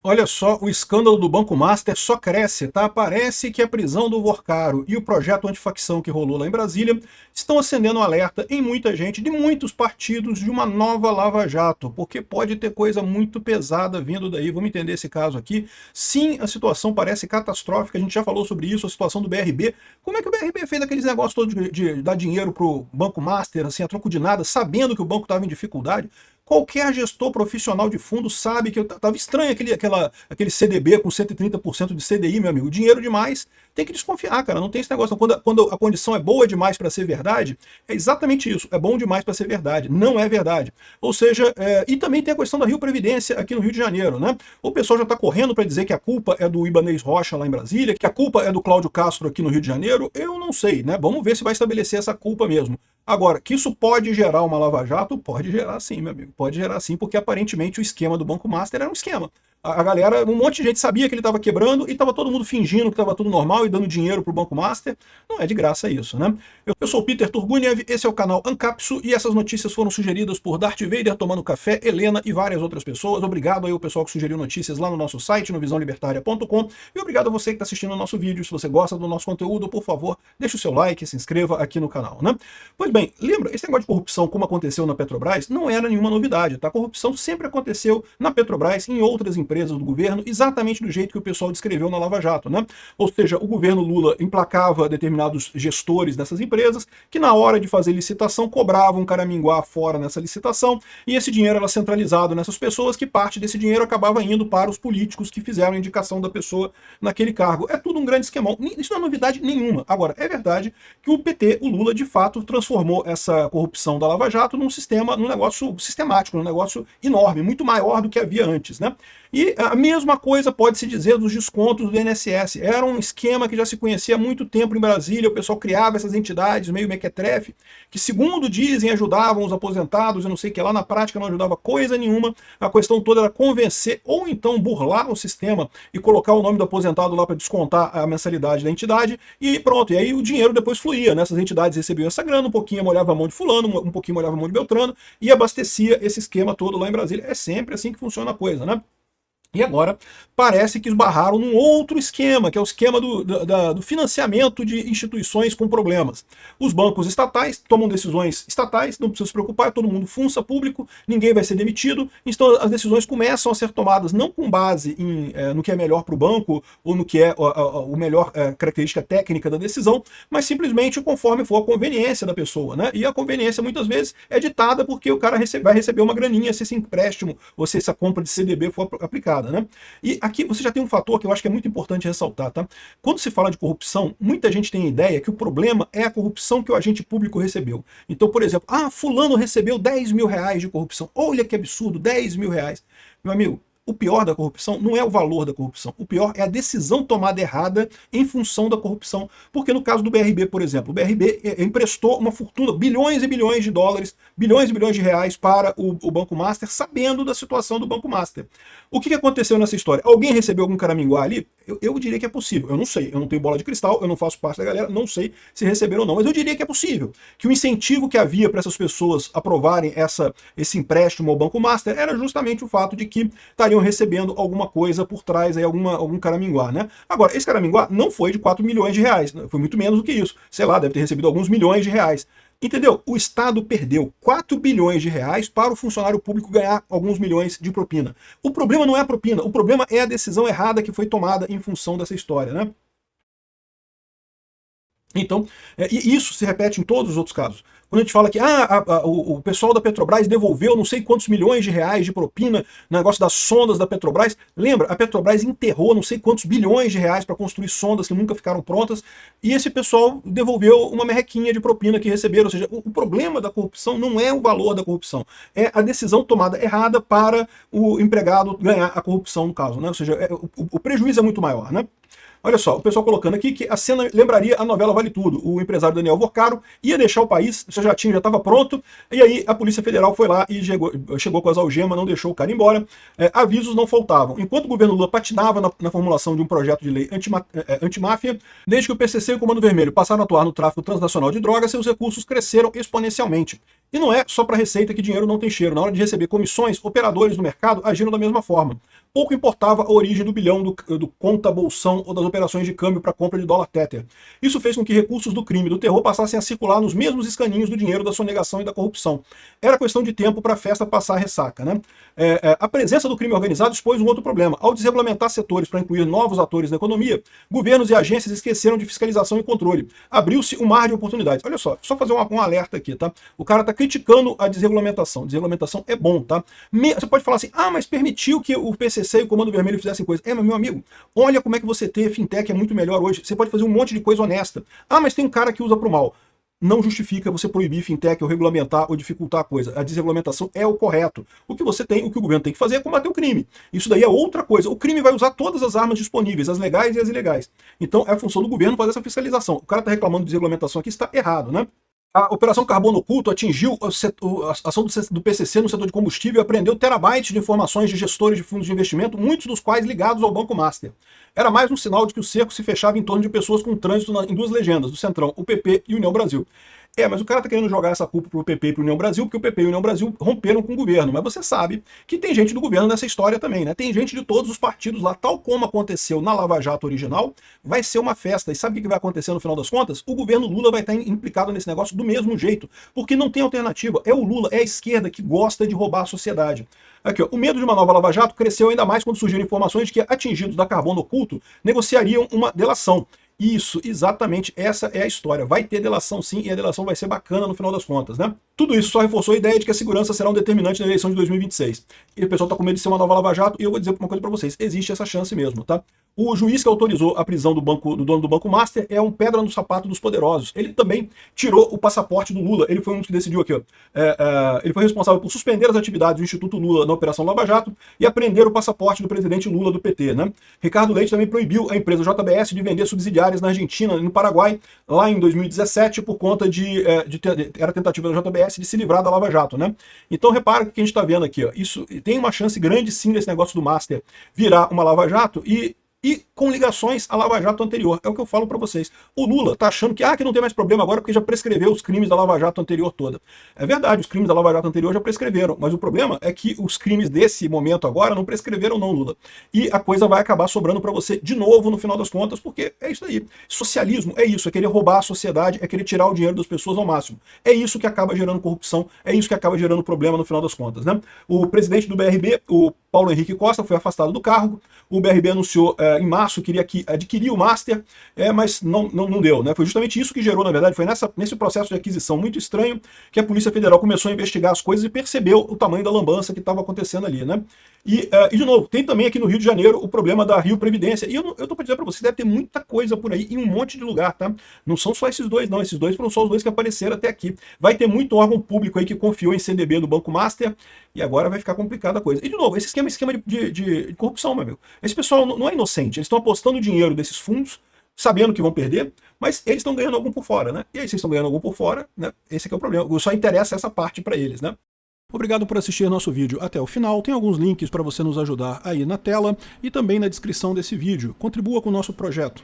Olha só, o escândalo do Banco Master só cresce, tá? Parece que a prisão do Vorcaro e o projeto antifacção que rolou lá em Brasília estão acendendo um alerta em muita gente, de muitos partidos, de uma nova Lava Jato, porque pode ter coisa muito pesada vindo daí. Vamos entender esse caso aqui. Sim, a situação parece catastrófica, a gente já falou sobre isso, a situação do BRB. Como é que o BRB fez aqueles negócios todos de dar dinheiro pro Banco Master, assim, a troco de nada, sabendo que o banco estava em dificuldade? Qualquer gestor profissional de fundo sabe que estava estranho aquele CDB com 130% de CDI, meu amigo. Dinheiro demais, tem que desconfiar, cara. Não tem esse negócio. Quando a condição é boa demais para ser verdade, é exatamente isso. É bom demais para ser verdade. Não é verdade. Ou seja, e também tem a questão da Rio Previdência aqui no Rio de Janeiro, né? O pessoal já está correndo para dizer que a culpa é do Ibanez Rocha lá em Brasília, que a culpa é do Cláudio Castro aqui no Rio de Janeiro. Eu não sei, né? Vamos ver se vai estabelecer essa culpa mesmo. Agora, que isso pode gerar uma lava-jato? Pode gerar sim, meu amigo. Pode gerar sim, porque aparentemente o esquema do Banco Master era um esquema. A galera, um monte de gente sabia que ele estava quebrando e estava todo mundo fingindo que estava tudo normal e dando dinheiro para o Banco Master. Não é de graça isso, né? Eu sou o Peter Turguniev, esse é o canal Ancapsu e essas notícias foram sugeridas por Darth Vader tomando café, Helena e várias outras pessoas. Obrigado aí ao pessoal que sugeriu notícias lá no nosso site, no visãolibertaria.com, e obrigado a você que está assistindo o nosso vídeo. Se você gosta do nosso conteúdo, por favor, deixe o seu like, se inscreva aqui no canal, né? Pois bem, lembra, esse negócio de corrupção, como aconteceu na Petrobras, não era nenhuma novidade, tá? A corrupção sempre aconteceu na Petrobras, em outras empresas do governo, exatamente do jeito que o pessoal descreveu na Lava Jato, né? Ou seja, o governo Lula emplacava determinados gestores dessas empresas, que na hora de fazer licitação cobravam um caraminguá fora nessa licitação, e esse dinheiro era centralizado nessas pessoas, que parte desse dinheiro acabava indo para os políticos que fizeram a indicação da pessoa naquele cargo. É tudo um grande esquemão. Isso não é novidade nenhuma. Agora, é verdade que o PT, o Lula, de fato, transformou essa corrupção da Lava Jato num negócio sistemático, num negócio enorme, muito maior do que havia antes, né? E a mesma coisa pode-se dizer dos descontos do INSS. Era um esquema que já se conhecia há muito tempo em Brasília, o pessoal criava essas entidades meio mequetrefe, que segundo dizem ajudavam os aposentados, eu não sei o que lá, na prática não ajudava coisa nenhuma. A questão toda era convencer ou então burlar o sistema e colocar o nome do aposentado lá para descontar a mensalidade da entidade e pronto. E aí o dinheiro depois fluía, né? Essas entidades recebiam essa grana, um pouquinho molhava a mão de fulano, um pouquinho molhava a mão de Beltrano e abastecia esse esquema todo lá em Brasília. É sempre assim que funciona a coisa, né? E agora parece que esbarraram num outro esquema, que é o esquema do financiamento de instituições com problemas. Os bancos estatais tomam decisões estatais, não precisa se preocupar, todo mundo funça público, ninguém vai ser demitido, então as decisões começam a ser tomadas não com base no que é melhor para o banco, ou no que é o melhor característica técnica da decisão, mas simplesmente conforme for a conveniência da pessoa, né? E a conveniência muitas vezes é ditada porque o cara vai receber uma graninha se esse empréstimo ou se essa compra de CDB for aplicada. Né? E aqui você já tem um fator que eu acho que é muito importante ressaltar, tá? Quando se fala de corrupção, muita gente tem a ideia que o problema é a corrupção que o agente público recebeu. Então, por exemplo, fulano recebeu 10 mil reais de corrupção. Olha que absurdo, 10 mil reais. Meu amigo, o pior da corrupção não é o valor da corrupção, o pior é a decisão tomada errada em função da corrupção. Porque no caso do BRB, por exemplo, o BRB emprestou uma fortuna, bilhões e bilhões de dólares, bilhões e bilhões de reais para o Banco Master, sabendo da situação do Banco Master. O que aconteceu nessa história? Alguém recebeu algum caraminguá ali? Eu diria que é possível. Eu não sei, eu não tenho bola de cristal, eu não faço parte da galera, não sei se receberam ou não, mas eu diria que é possível. Que o incentivo que havia para essas pessoas aprovarem esse empréstimo ao Banco Master era justamente o fato de que estariam recebendo alguma coisa por trás, aí, algum caraminguá, né? Agora, esse caraminguá não foi de 4 milhões de reais, foi muito menos do que isso. Sei lá, deve ter recebido alguns milhões de reais. Entendeu? O Estado perdeu 4 bilhões de reais para o funcionário público ganhar alguns milhões de propina. O problema não é a propina, o problema é a decisão errada que foi tomada em função dessa história, né? Então, e isso se repete em todos os outros casos. Quando a gente fala que o pessoal da Petrobras devolveu não sei quantos milhões de reais de propina no negócio das sondas da Petrobras, lembra? A Petrobras enterrou não sei quantos bilhões de reais para construir sondas que nunca ficaram prontas, e esse pessoal devolveu uma merrequinha de propina que receberam. Ou seja, o problema da corrupção não é o valor da corrupção, é a decisão tomada errada para o empregado ganhar a corrupção no caso, né? Ou seja, o prejuízo é muito maior, né? Olha só, o pessoal colocando aqui que a cena lembraria a novela Vale Tudo. O empresário Daniel Vorcaro ia deixar o país, seu jatinho já estava pronto, e aí a Polícia Federal foi lá e chegou com as algemas, não deixou o cara embora. Avisos não faltavam. Enquanto o governo Lula patinava na formulação de um projeto de lei antimáfia, desde que o PCC e o Comando Vermelho passaram a atuar no tráfico transnacional de drogas, seus recursos cresceram exponencialmente. E não é só para a Receita que dinheiro não tem cheiro. Na hora de receber comissões, operadores do mercado agiram da mesma forma. Pouco importava a origem do bilhão do conta-bolsão ou das operações de câmbio para compra de dólar Tether. Isso fez com que recursos do crime e do terror passassem a circular nos mesmos escaninhos do dinheiro da sonegação e da corrupção. Era questão de tempo para a festa passar a ressaca, né? A presença do crime organizado expôs um outro problema. Ao desregulamentar setores para incluir novos atores na economia, governos e agências esqueceram de fiscalização e controle. Abriu-se um mar de oportunidades. Olha só fazer um alerta aqui, tá? O cara está criticando a desregulamentação. Desregulamentação é bom, tá? Você pode falar assim, mas permitiu que o PCC e o Comando Vermelho fizessem coisa. Mas meu amigo, olha como é que você ter fintech é muito melhor hoje. Você pode fazer um monte de coisa honesta. Mas tem um cara que usa pro mal. Não justifica você proibir fintech ou regulamentar ou dificultar a coisa. A desregulamentação é o correto. O que o governo tem que fazer é combater o crime. Isso daí é outra coisa. O crime vai usar todas as armas disponíveis, as legais e as ilegais. Então é a função do governo fazer essa fiscalização. O cara está reclamando de desregulamentação aqui, está errado, né? A Operação Carbono Oculto atingiu a ação do PCC no setor de combustível e apreendeu terabytes de informações de gestores de fundos de investimento, muitos dos quais ligados ao Banco Master. Era mais um sinal de que o cerco se fechava em torno de pessoas com trânsito em duas legendas, do Centrão, o PP e União Brasil. Mas o cara tá querendo jogar essa culpa pro PP e pro União Brasil, porque o PP e a União Brasil romperam com o governo. Mas você sabe que tem gente do governo nessa história também, né? Tem gente de todos os partidos lá, tal como aconteceu na Lava Jato original, vai ser uma festa. E sabe o que vai acontecer no final das contas? O governo Lula vai estar implicado nesse negócio do mesmo jeito, porque não tem alternativa. É o Lula, é a esquerda que gosta de roubar a sociedade. Aqui, ó, o medo de uma nova Lava Jato cresceu ainda mais quando surgiram informações de que atingidos da Carbono Oculto negociariam uma delação. Isso, exatamente, essa é a história. Vai ter delação sim, e a delação vai ser bacana no final das contas, né? Tudo isso só reforçou a ideia de que a segurança será um determinante na eleição de 2026. E o pessoal tá com medo de ser uma nova Lava Jato, e eu vou dizer uma coisa pra vocês, existe essa chance mesmo, tá? O juiz que autorizou a prisão do dono do Banco Master é um pedra no sapato dos poderosos. Ele também tirou o passaporte do Lula. Ele foi um dos que decidiu aqui, ó. Ele foi responsável por suspender as atividades do Instituto Lula na Operação Lava Jato e apreender o passaporte do presidente Lula do PT, né? Ricardo Leite também proibiu a empresa JBS de vender subsidiárias na Argentina e no Paraguai, lá em 2017, por conta era tentativa da JBS de se livrar da Lava Jato, né? Então repara que a gente está vendo aqui, ó, isso tem uma chance grande sim desse negócio do Master virar uma Lava Jato e com ligações à Lava Jato anterior. É o que eu falo para vocês. O Lula tá achando que não tem mais problema agora porque já prescreveu os crimes da Lava Jato anterior toda. É verdade, os crimes da Lava Jato anterior já prescreveram, mas o problema é que os crimes desse momento agora não prescreveram não, Lula. E a coisa vai acabar sobrando para você de novo no final das contas, porque é isso aí. Socialismo é isso, é querer roubar a sociedade, é querer tirar o dinheiro das pessoas ao máximo. É isso que acaba gerando corrupção, é isso que acaba gerando problema no final das contas, né? O presidente do BRB, o Paulo Henrique Costa, foi afastado do cargo. O BRB anunciou em março que iria adquirir o Master, mas não deu, né? Foi justamente isso que gerou, na verdade, foi nesse processo de aquisição muito estranho que a Polícia Federal começou a investigar as coisas e percebeu o tamanho da lambança que estava acontecendo ali, né? E, de novo, tem também aqui no Rio de Janeiro o problema da Rio Previdência. E eu tô para dizer para você, deve ter muita coisa por aí em um monte de lugar, tá? Não são só esses dois, não. Esses dois foram só os dois que apareceram até aqui. Vai ter muito órgão público aí que confiou em CDB do Banco Master e agora vai ficar complicada a coisa. E, de novo, esse esquema é esquema de corrupção, meu amigo. Esse pessoal não é inocente. Eles estão apostando dinheiro desses fundos, sabendo que vão perder, mas eles estão ganhando algum por fora, né? E aí, vocês estão ganhando algum por fora, né? Esse aqui é o problema. Só interessa essa parte para eles, né? Obrigado por assistir nosso vídeo até o final. Tem alguns links para você nos ajudar aí na tela e também na descrição desse vídeo. Contribua com o nosso projeto.